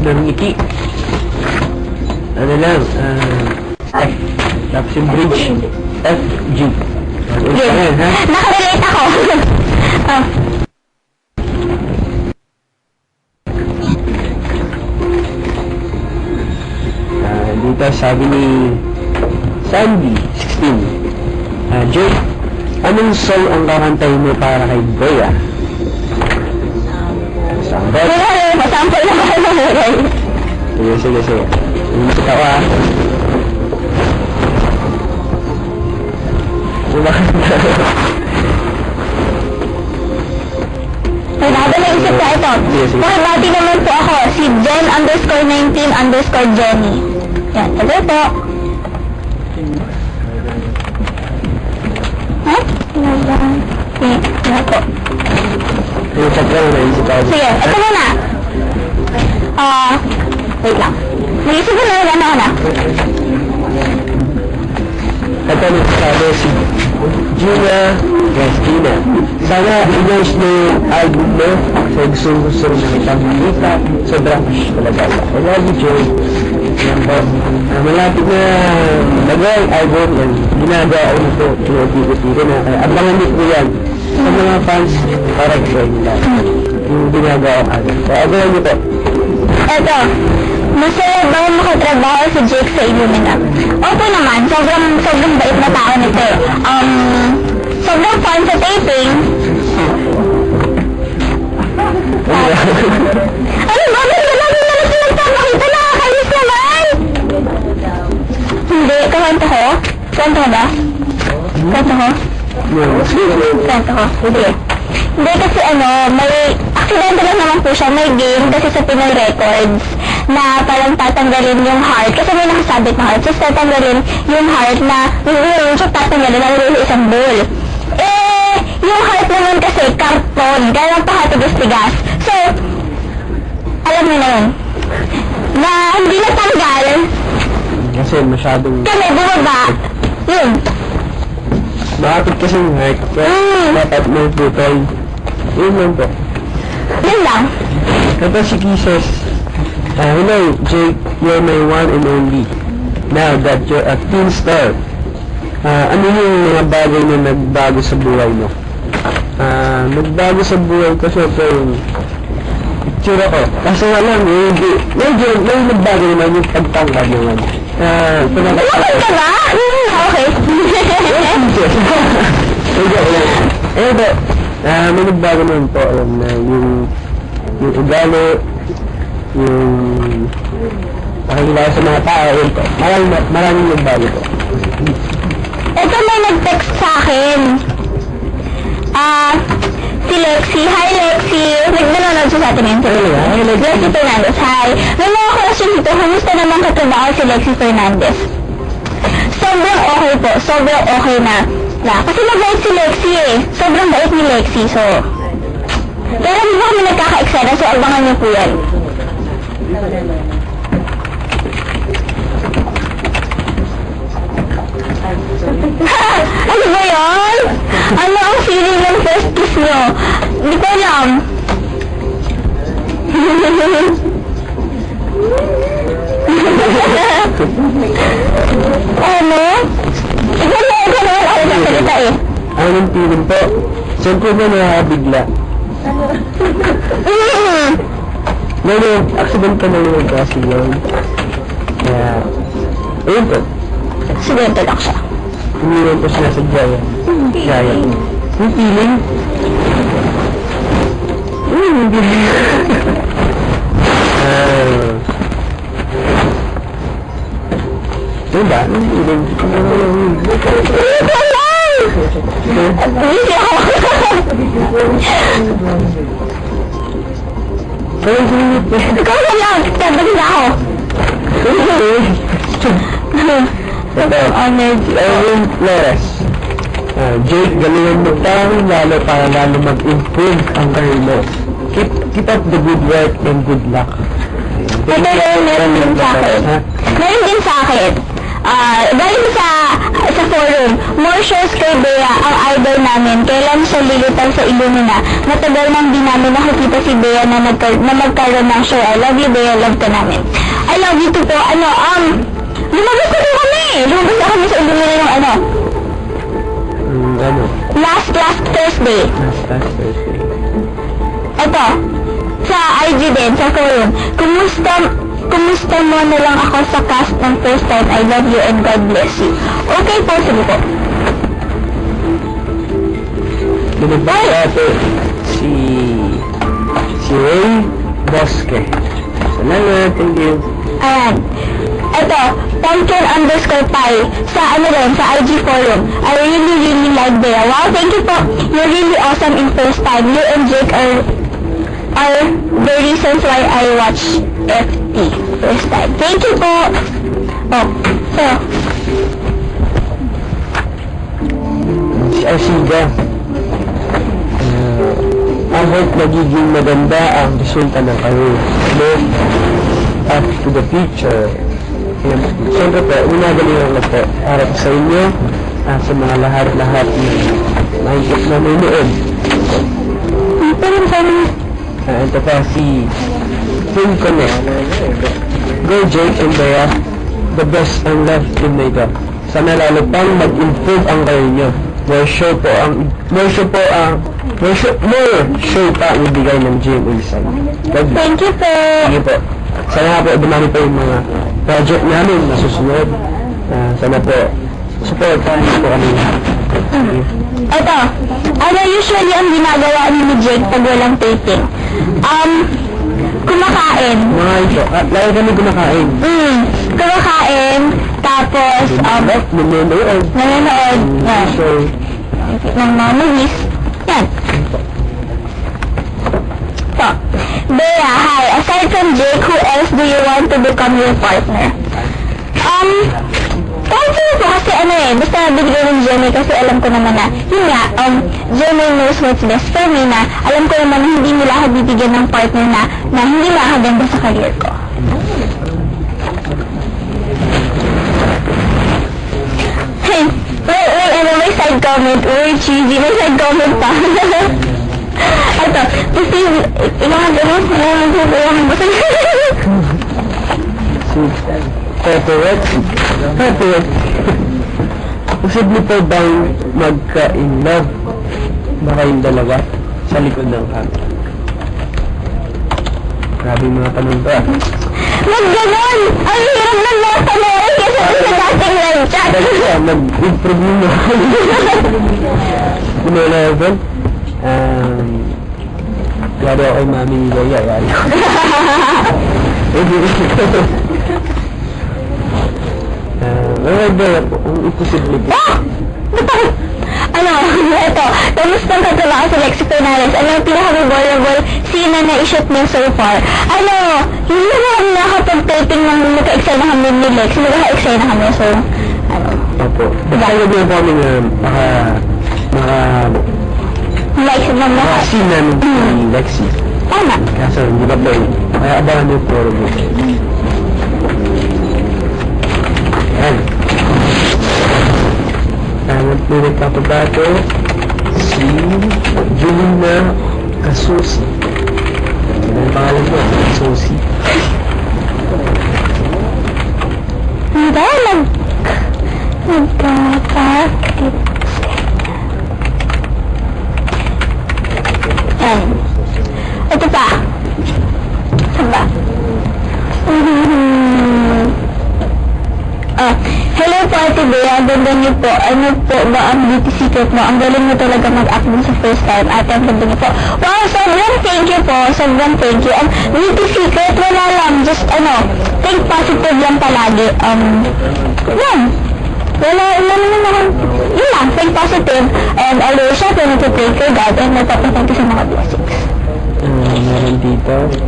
ng ngiti. Ano lang, F. Tapos yung bridge, F, G. Yes. Nakarelate ako. Dito sabi ni Sandy, 16. Jake, anong song ang kakantahin mo para kay Bea? Sample? Masample na ba ng Muray? Sige. Hindi ka ka. May bago na isip ka ito. Mahimati naman po ako, si Jen_19_Jenny. Yan, ito po. Ha? Yan po. Sige, ito muna. Wait lang. Mag-isip ko na yun, ano na? Ito nagsasabi si Gina Gastina. Sana i-launch na yung album mo sa gusto na kitang makita. Sobrang push talaga. I love you, Joy. Yan po. Malapit na nag-all album yan. Ginagawa ko na po. Tinutiko-tiko na. Kaya abangan niyo po yan. Sa mga fans, para ko nila. Yung ginagawa ko agad. Kaya abangan niyo po. Eto, masaya ba makatrabaho si Jake sa Illumina? Opo naman, sobrang bait na tao nito eh. Sobrang fun sa taping. Ano ba? Lagi na nagpapakita, nakakainis naman! Hindi, kwento ko? Kwento ko ba? Kwento ko? Kwento ko? Hindi kasi may aksidente lang naman po siya, may game kasi sa Pinoy Records na parang tatanggalin yung heart kasi may nakasabit na heart, so tatanggalin yung heart na yung siya tatanggalin na nilili isang bowl. Yung heart naman kasi karton, kaya lang pahatigas-tigas. So, alam niyo na yun, na hindi natanggal kasi masyadong kami bumaba, yun. Bakit kasi yung heart? Dapat may putol. Yun lang po. Yun lang. Kapag si Kisses, hello, Jake, you're my one and only. Now that you're a teen star, ano yung mga bagay na nagbago sa buhay mo? Nagbago sa buhay ko, syempre yung itsura ko. Kasi nga lang, medyo nagbago naman yung pagtangkad naman. Bakit ka ba? Okay. May nagbago naman po, alam na yung ugali, yung pakilala sa mga tao, yun po. Maraming nagbago po. Ito may nag-text sa akin. Si Lexi. Hi, Lexi. Nanonood siya sa atin ngayon. Hi, Lexi Fernandez. Hi. May mga question dito. Kumusta naman katrabaho si Lexi Fernandez? Sobrang okay po. Sobrang okay na. Kasi mabait si Lexi eh. Sobrang bait ni Lexi. So, pero hindi kami nagkaka-eksena. So, abangan niyo po yan. Ano ba yan? Ano ang feeling ng first kiss nyo? Hindi ko alam. Ano? Ikaw na ako nagsalita eh. Anong feeling po? Siyempre na nakabigla. Accident ka na yun kasi yun. Kaya, ayun po. Aksidente lang siya. Umiwan po siya sa Jaya. Jaya. Yung feeling? Hindi. Diba? Yung feeling? Hindi ako. Ikaw na lang. Tabali na ako. Honored Erwin Flores. Jake, galingan mo tayo para lalo mag-improve ang career mo. Keep up the good work and good luck. Ito yung meron din sa akin. Meron din sa akin. Galing sa forum, more shows kay Bea, ang idol namin. Kailan siya lilitaw sa Illumina? Matagal nang di namin nakikita si Bea na magkaroon ng show. I love you, Bea. Love ka namin. I love you too po. Lumabas na kami. Lumabas na kami sa Illumina yung Last Thursday. Last Thursday. Ito, sa IG din, sa forum. Kumusta mo na lang ako sa cast ng first time. I love you and God bless you. Okay po, sige po. Binibig natin si Ray Bosque. Salamat, thank you. Ayan. Ito, pumpkin_pie sa sa IG forum. I really like Bea. Wow, thank you po. You're really awesome in first time. You and Jake are the reasons why I watch FT first time. Thank you po. Si Arsiga. I hope magiging maganda ang resulta ng career. Look up to the future. Siyempre po, unagaling lang po para sa inyo, sa mga lahat na nanonood. Ito pa si Team Connect. Go Jake and Bea, the best ang left team na ito. Sana lalo pang mag-improve ang career nyo. More show pa ang ibigay ng Jim Wilson. Thank you po. Sige po. Sana nga po, dumami po yung mga project namin na susunod. Sana po, supportan po kami. Ito, usually ang ginagawa ni Jake pag walang taping? Kumakain. Mga ito, lagi kami kumakain. Kumakain, tapos, nanonood. Ng mga movies. Yan. So, Bea, hi. Aside from Jake, who else do you want to become your partner? Thank you po kasi basta bigay ng Jenny kasi alam ko naman na, yun nga, Jenny knows what's best for me na alam ko naman na hindi nila ako bibigyan ng partner na hindi makaganda sa career ko. Hey, may side comment. Uy, cheesy. May side comment pa. Ito, kasi, ilangan ganun. Pepperette. Posible po bang magka-in-love ba kayong dalawa sa likod ng camera? Grabe mga tanong to Ganon! Ang hirap na mga tanong kasi sa dating live chat. Mag-improve mo na. Level. Yari ako kay Mami ni Loya. Yari ko. Ang imposible po. Ito, kamusta ka trabaho sa Lexi Fernandez? Ano ang pinaka-memorable scene na na-shoot mo so far? Hindi na kami nakapag-taping ng nagka-excel na kami ni Lex. Nagka-excel na kami, so, Opo. Basta yun po kami scene namin ni Lexi. Tama. Kaso, hindi ba ba yun? Kaya abangan yung forum mo. Ayan. Nagpilit ako bago si Julina Kasusi. Ano yung pangalan mo? Kasusi. Hindi, nagkakakit. Ito pa. Saan ba? Hello po, Ate Bea. Ganda niyo po. Ano po ba ang beauty secret mo? Ang galing mo talaga mag-act din sa first time. Ate, ang ganda niyo po. Wow, sobrang thank you po. Sobrang thank you. Ang beauty secret, wala lang. Just, think positive lang palagi. Yan. Wala naman. Yun lang, think positive. And always, syempre, nagpipray kay God and nagpapatay ko sa mga blessings. Meron dito.